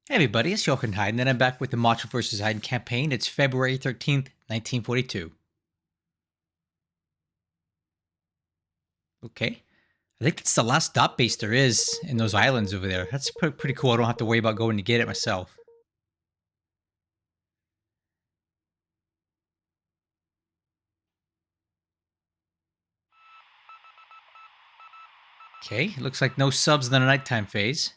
Hey everybody, it's Jochen Heiden, and I'm back with the Macho vs. Heiden campaign. It's February 13th, 1942. Okay. I think it's the last dot base there is in those islands over there. That's pretty cool. I don't have to worry about going to get it myself. Okay, looks like no subs in the nighttime phase.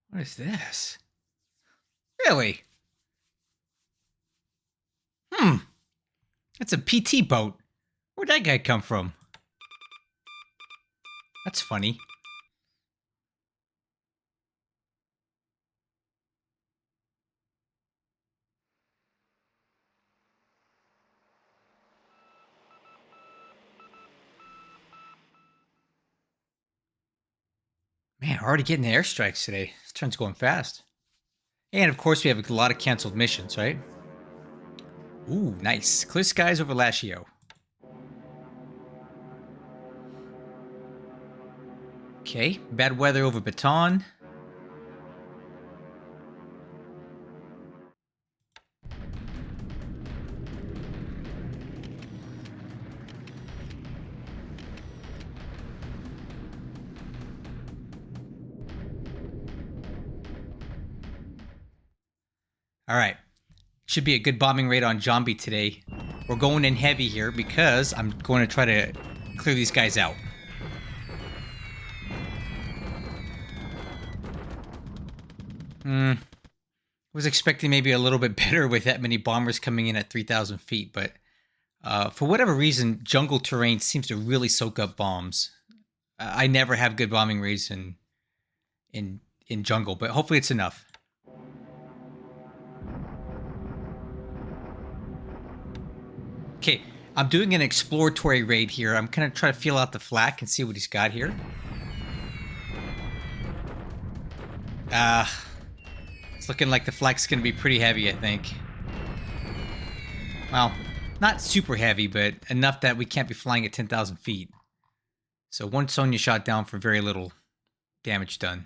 What is this? Really? Hmm, that's a PT boat. Where'd that guy come from? That's funny. Man, we're already getting the airstrikes today. This turn's going fast. And of course, we have a lot of canceled missions, right? Ooh, nice. Clear skies over Lashio. Okay, bad weather over Baton. All right, should be a good bombing raid on Jambi today. We're going in heavy here because I'm going to try to clear these guys out. Was expecting maybe a little bit better with that many bombers coming in at 3,000 feet, but for whatever reason, jungle terrain seems to really soak up bombs. I never have good bombing raids in in jungle, but hopefully it's enough. Okay, I'm doing an exploratory raid here. I'm gonna try to feel out the flak and see what he's got here. It's looking like the flak's gonna be pretty heavy, I think. Well, not super heavy, but enough that we can't be flying at 10,000 feet. So one Sonya shot down for very little damage done.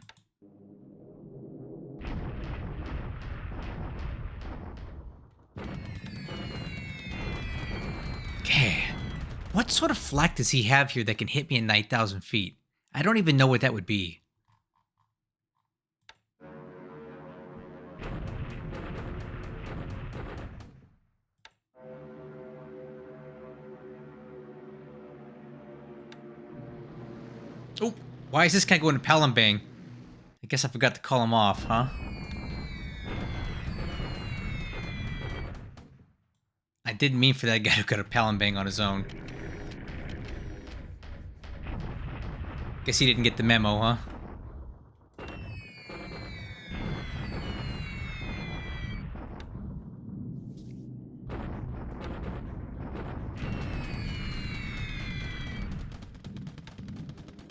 Okay. What sort of flak does he have here that can hit me at 9,000 feet? I don't even know what that would be. Oh, why is this guy going to Palembang? I guess I forgot to call him off, huh? I didn't mean for that guy to go to Palembang on his own. Guess he didn't get the memo, huh?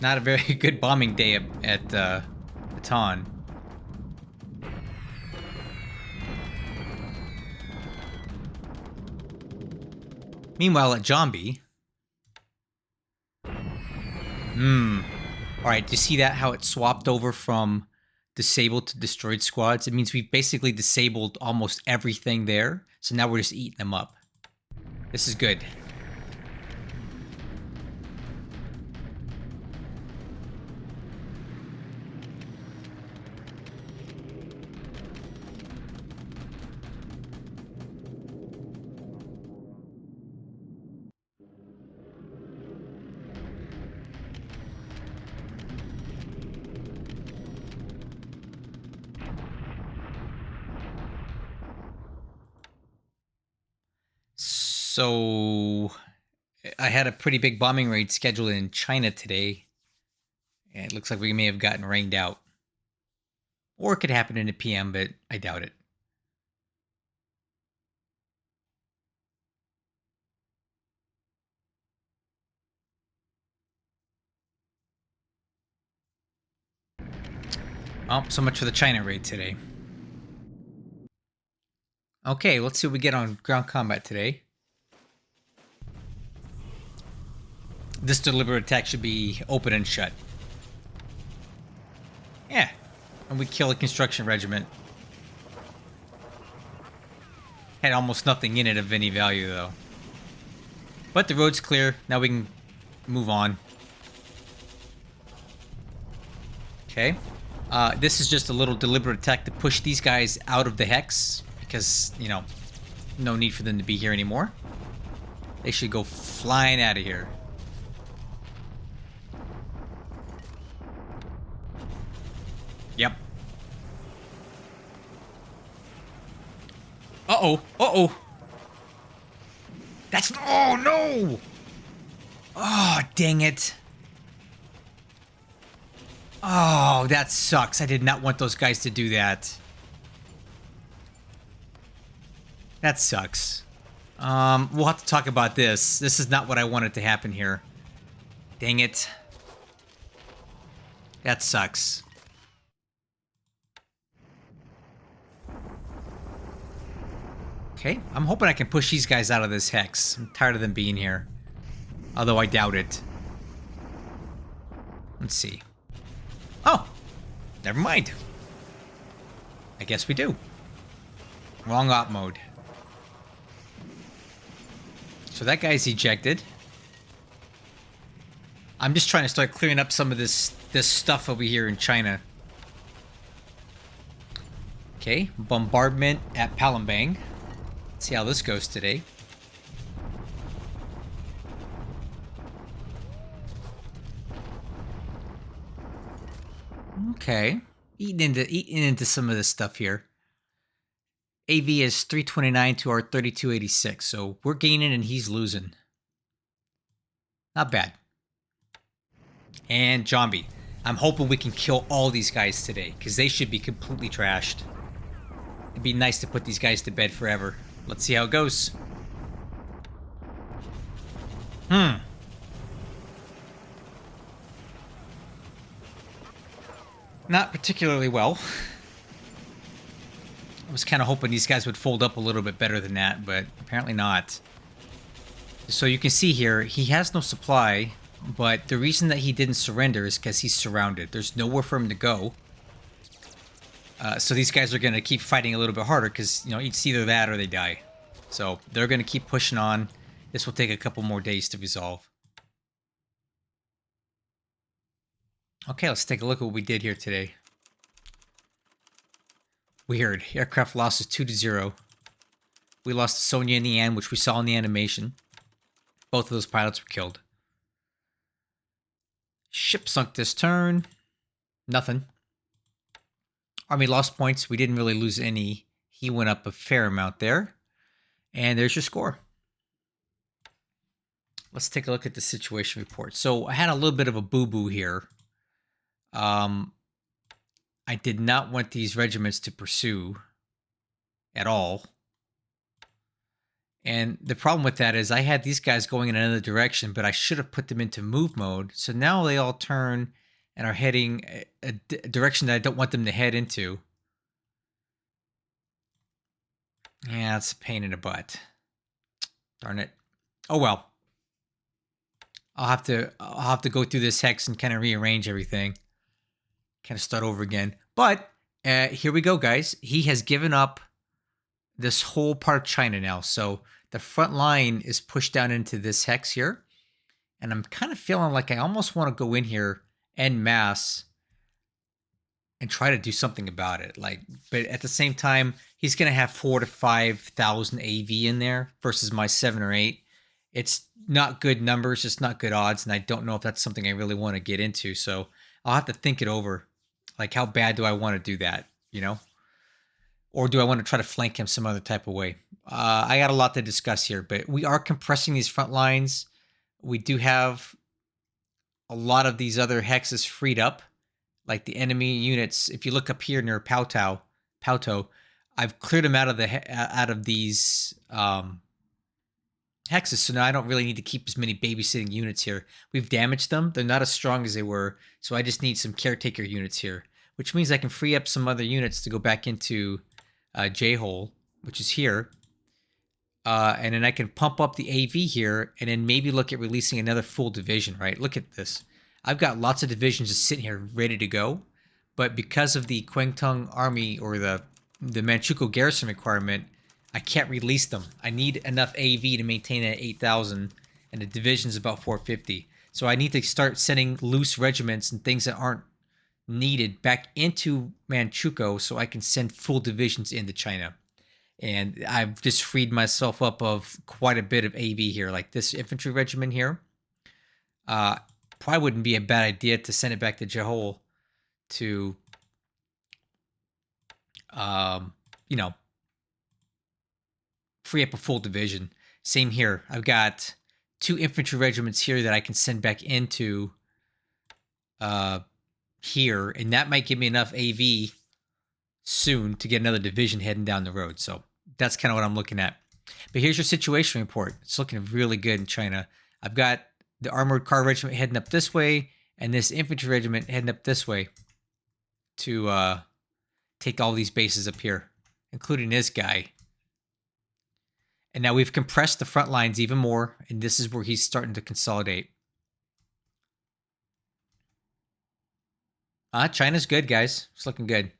Not a very good bombing day at Baton. Meanwhile, at Jambi. Alright, do you see that? How it swapped over from disabled to destroyed squads? It means we've basically disabled almost everything there. So now we're just eating them up. This is good. So I had a pretty big bombing raid scheduled in China today. And it looks like we may have gotten rained out. Or it could happen in the PM, but I doubt it. Well, so much for the China raid today. Okay, let's see what we get on ground combat today. This deliberate attack should be open and shut. And we kill a construction regiment. Had almost nothing in it of any value, though. But the road's clear. Now we can move on. Okay. This is just a little deliberate attack to push these guys out of the hex. Because, you know, no need for them to be here anymore. They should go flying out of here. Yep. Uh-oh. Uh-oh. That's... Oh, no! Oh, dang it. Oh, that sucks. I did not want those guys to do that. That sucks. We'll have to talk about this. This is not what I wanted to happen here. Dang it. That sucks. Okay, I'm hoping I can push these guys out of this hex. I'm tired of them being here. Although I doubt it. Let's see. Oh! Never mind. I guess we do. Wrong op mode. So that guy's ejected. I'm just trying to start clearing up some of this stuff over here in China. Okay, bombardment at Palembang. Let's see how this goes today. Okay, eating into some of this stuff here. AV is 329 to our 3286, so we're gaining and he's losing. Not bad. And Zombie. I'm hoping we can kill all these guys today, because they should be completely trashed. It'd be nice to put these guys to bed forever. Let's see how it goes. Not particularly well. I was kind of hoping these guys would fold up a little bit better than that, but apparently not. So you can see here, he has no supply, but the reason that he didn't surrender is because he's surrounded. There's nowhere for him to go. So these guys are going to keep fighting a little bit harder because, you know, it's either that or they die. So they're going to keep pushing on. This will take a couple more days to resolve. Okay, let's take a look at what we did here today. Weird. Aircraft losses 2-0. We lost to Sonia in the end, which we saw in the animation. Both of those pilots were killed. Ship sunk this turn. Nothing. Army lost points. We didn't really lose any. He went up a fair amount there. And there's your score. Let's take a look at the situation report. So I had a little bit of a boo-boo here. I did not want these regiments to pursue at all. And the problem with that is I had these guys going in another direction, but I should have put them into move mode. So now they all turn and are heading a direction that I don't want them to head into. Yeah, it's a pain in the butt. Darn it. Oh well. I'll have to go through this hex and kind of rearrange everything. Kind of start over again. But here we go, guys. He has given up this whole part of China now. So the front line is pushed down into this hex here. And I'm kind of feeling like I almost want to go in here en masse and try to do something about it. But at the same time, he's going to have 4,000 to 5,000 AV in there versus my 7 or 8. It's not good numbers, just not good odds. And I don't know if that's something I really want to get into. So I'll have to think it over. Like, how bad do I want to do that, you know? Or do I want to try to flank him some other type of way? I got a lot to discuss here, but we are compressing these front lines. We do have a lot of these other hexes freed up, like the enemy units. If you look up here near Pauto, I've cleared them out of these hexes, so now I don't really need to keep as many babysitting units here. We've damaged them. They're not as strong as they were, so I just need some caretaker units here, which means I can free up some other units to go back into J-Hole, which is here. And then I can pump up the AV here and then maybe look at releasing another full division, right? Look at this. I've got lots of divisions just sitting here ready to go, but because of the Kwangtung army or the Manchukuo garrison requirement, I can't release them. I need enough AV to maintain at 8,000, and the division's about 450. So I need to start sending loose regiments and things that aren't needed back into Manchukuo so I can send full divisions into China. And I've just freed myself up of quite a bit of AV here. Like this infantry regiment here, uh, probably wouldn't be a bad idea to send it back to Johor to, um, you know, free up a full division. Same here. I've got 2 infantry regiments here that I can send back into here, and that might give me enough AV soon to get another division heading down the road. So that's kind of what I'm looking at. But here's your situation report. It's looking really good in China. I've got the armored car regiment heading up this way, and this infantry regiment heading up this way to take all these bases up here, including this guy. And now we've compressed the front lines even more, and this is where he's starting to consolidate. China's good, guys. It's looking good.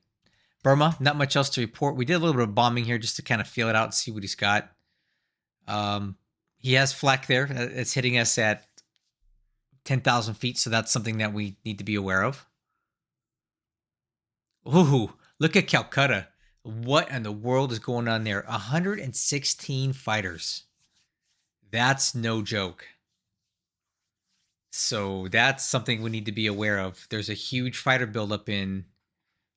Burma, not much else to report. We did a little bit of bombing here just to kind of feel it out and see what he's got. He has flak there. It's hitting us at 10,000 feet, so that's something that we need to be aware of. Ooh, look at Calcutta. What in the world is going on there? 116 fighters. That's no joke. So that's something we need to be aware of. There's a huge fighter buildup in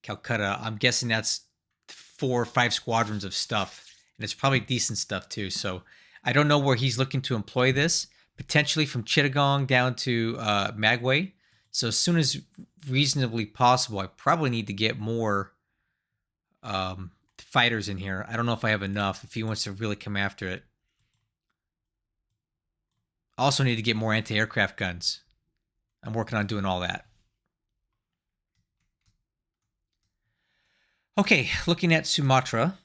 Calcutta. I'm guessing that's 4 or 5 squadrons of stuff, and it's probably decent stuff too. So I don't know where he's looking to employ this. Potentially from Chittagong down to Magway. So as soon as reasonably possible, I probably need to get more fighters in here. I don't know if I have enough if he wants to really come after it. Also need to get more anti-aircraft guns. I'm working on doing all that. Okay, looking at Sumatra.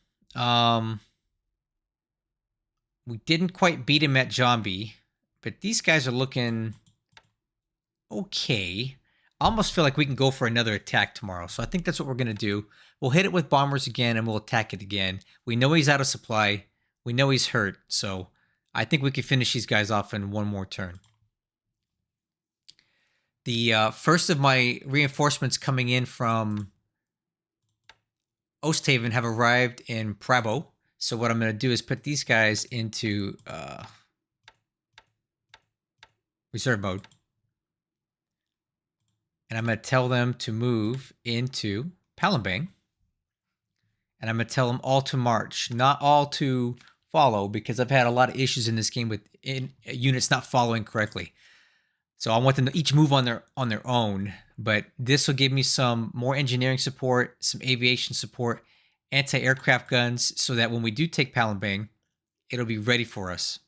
We didn't quite beat him at Jambi, but these guys are looking okay. I almost feel like we can go for another attack tomorrow. So I think that's what we're going to do. We'll hit it with bombers again and we'll attack it again. We know he's out of supply. We know he's hurt. So I think we can finish these guys off in one more turn. The first of my reinforcements coming in from Osthaven have arrived in Prabo. So what I'm going to do is put these guys into reserve mode. And I'm going to tell them to move into Palembang. And I'm going to tell them all to march, not all to follow, because I've had a lot of issues in this game with units not following correctly. So I want them to each move on their own, but this will give me some more engineering support, some aviation support, anti-aircraft guns, so that when we do take Palembang, it'll be ready for us.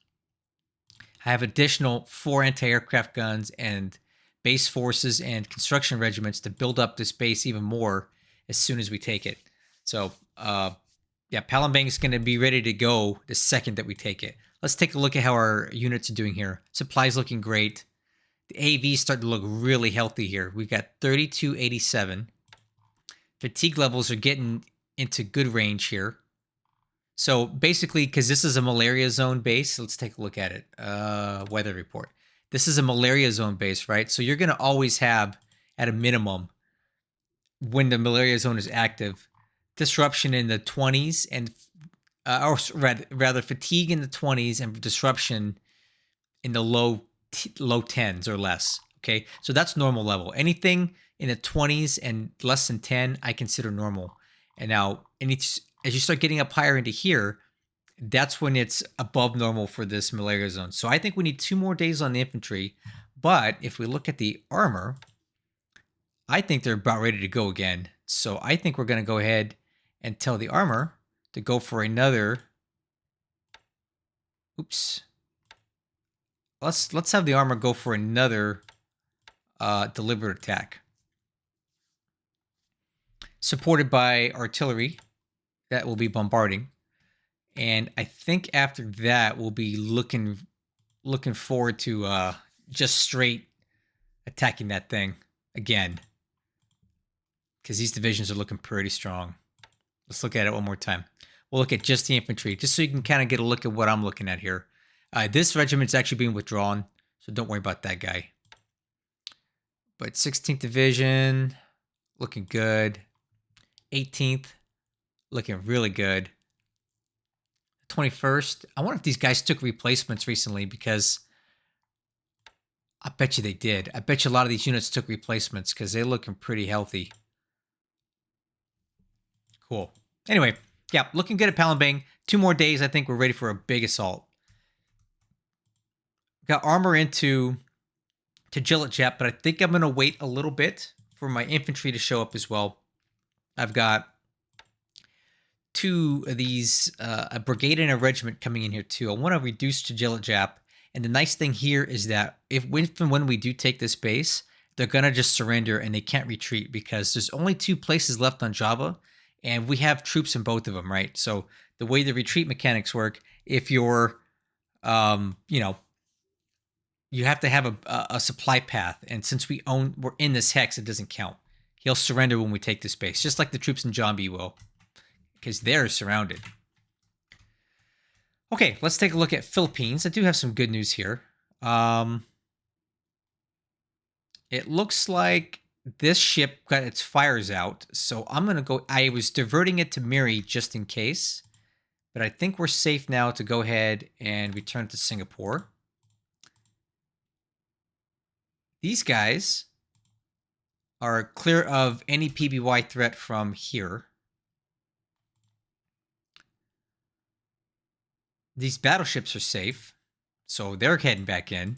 I have additional 4 anti-aircraft guns and base forces and construction regiments to build up this base even more as soon as we take it. So, yeah, Palembang is going to be ready to go the second that we take it. Let's take a look at how our units are doing here. Supplies looking great. The AV starting to look really healthy here. We got 3287. Fatigue levels are getting into good range here. So basically, because this is a malaria zone base, let's take a look at it. Weather report. This is a malaria zone base, right? So you're going to always have, at a minimum, when the malaria zone is active, disruption in the 20s and, or rather, fatigue in the 20s and disruption in the low 10s or less. Okay, so that's normal level. Anything in the 20s and less than 10, I consider normal. And now, as you start getting up higher into here, that's when it's above normal for this malaria zone. So I think we need 2 more days on the infantry. But if we look at the armor, I think they're about ready to go again. So I think we're going to go ahead and tell the armor to go for another. Oops. Let's have the armor go for another deliberate attack. Supported by artillery that will be bombarding. And I think after that, we'll be looking forward to just straight attacking that thing again. because these divisions are looking pretty strong. Let's look at it one more time. We'll look at just the infantry, just so you can kind of get a look at what I'm looking at here. This regiment's actually being withdrawn, so don't worry about that guy. But 16th Division, looking good. 18th, looking really good. 21st, I wonder if these guys took replacements recently, because I bet you they did. I bet you a lot of these units took replacements because they're looking pretty healthy. Cool. Anyway, yeah, looking good at Palembang. 2 more days, I think we're ready for a big assault. Got armor into Jillet, but I think I'm going to wait a little bit for my infantry to show up as well. I've got 2 of these, a brigade and a regiment coming in here too. I want to reduce to Jillet. And the nice thing here is that if and when we do take this base, they're going to just surrender and they can't retreat, because there's only 2 places left on Java and we have troops in both of them, right? So the way the retreat mechanics work, if you're, you have to have a supply path. And since we're in this hex, it doesn't count. He'll surrender when we take this base, just like the troops in Jambi will, because they're surrounded. Okay, let's take a look at Philippines. I do have some good news here. It looks like this ship got its fires out, so I'm going to go... I was diverting it to Miri just in case, but I think we're safe now to go ahead and return to Singapore. These guys are clear of any PBY threat from here. These battleships are safe, so they're heading back in.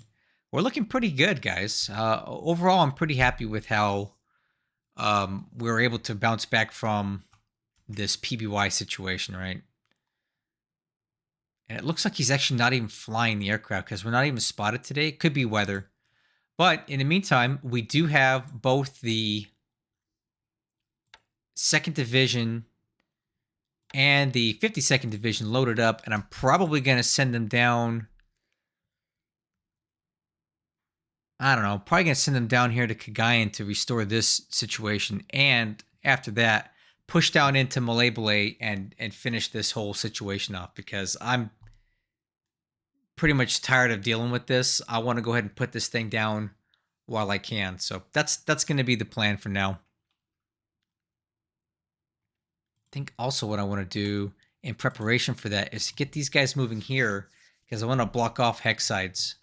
We're looking pretty good, guys. Overall, I'm pretty happy with how we were able to bounce back from this PBY situation, right? And it looks like he's actually not even flying the aircraft, because we're not even spotted today. It could be weather. But in the meantime, we do have both the 2nd Division and the 52nd Division loaded up, and I'm probably going to send them down... I don't know, probably going to send them down here to Cagayan to restore this situation. And after that, push down into Malaybalay and finish this whole situation off, because I'm pretty much tired of dealing with this. I want to go ahead and put this thing down while I can. So that's going to be the plan for now. I think also what I want to do in preparation for that is get these guys moving here, because I want to block off hex sides,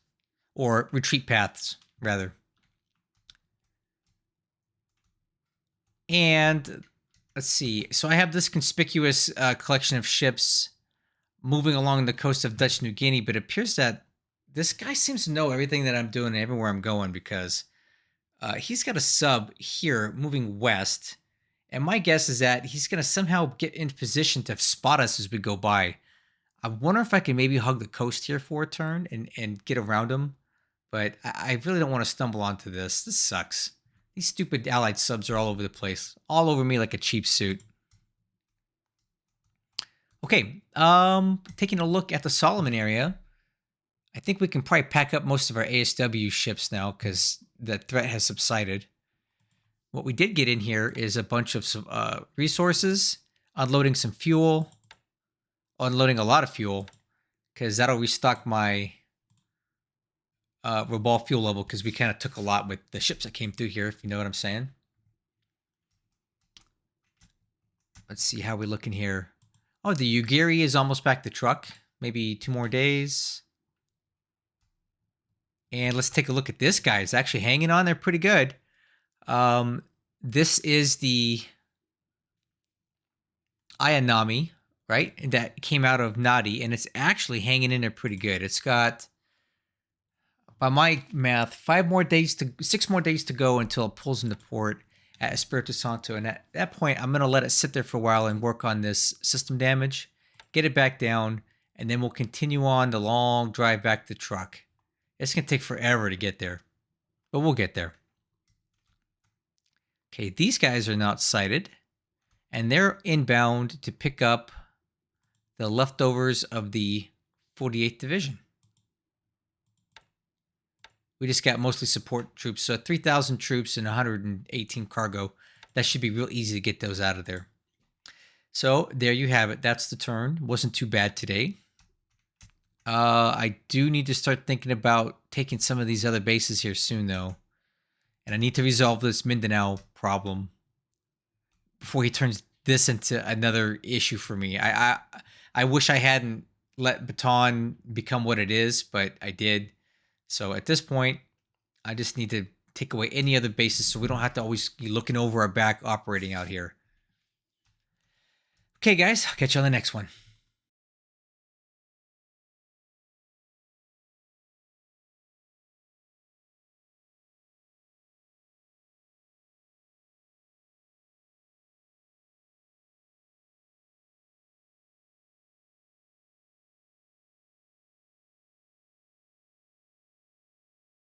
or retreat paths, rather. And let's see. So I have this conspicuous collection of ships moving along the coast of Dutch New Guinea, but it appears that this guy seems to know everything that I'm doing and everywhere I'm going, because he's got a sub here moving west. And my guess is that he's going to somehow get into position to spot us as we go by. I wonder if I can maybe hug the coast here for a turn and get around him. But I really don't want to stumble onto this. This sucks. These stupid allied subs are all over the place. All over me like a cheap suit. Okay, taking a look at the Solomon area. I think we can probably pack up most of our ASW ships now, because the threat has subsided. What we did get in here is a bunch of some resources, unloading some fuel, unloading a lot of fuel, because that'll restock my Revolve fuel level, because we kind of took a lot with the ships that came through here, if you know what I'm saying. Let's see how we're looking here. Oh, the Ugiri is almost back to truck. Maybe 2 more days. And let's take a look at this guy. It's actually hanging on there pretty good. This is the Ayanami, right? That came out of Nadi, and it's actually hanging in there pretty good. It's got, by my math, 6 more days to go until it pulls into port at Espiritu Santo. And at that point, I'm going to let it sit there for a while and work on this system damage, get it back down, and then we'll continue on the long drive back to truck. It's going to take forever to get there, but we'll get there. Okay, these guys are not sighted, and they're inbound to pick up the leftovers of the 48th Division. We just got mostly support troops, so 3,000 troops and 118 cargo. that should be real easy to get those out of there. So there you have it. That's the turn. Wasn't too bad today. I do need to start thinking about taking some of these other bases here soon, though. And I need to resolve this Mindanao problem before he turns this into another issue for me. I wish I hadn't let Baton become what it is, but I did. So at this point, I just need to take away any other bases so we don't have to always be looking over our back operating out here. Okay, guys, I'll catch you on the next one.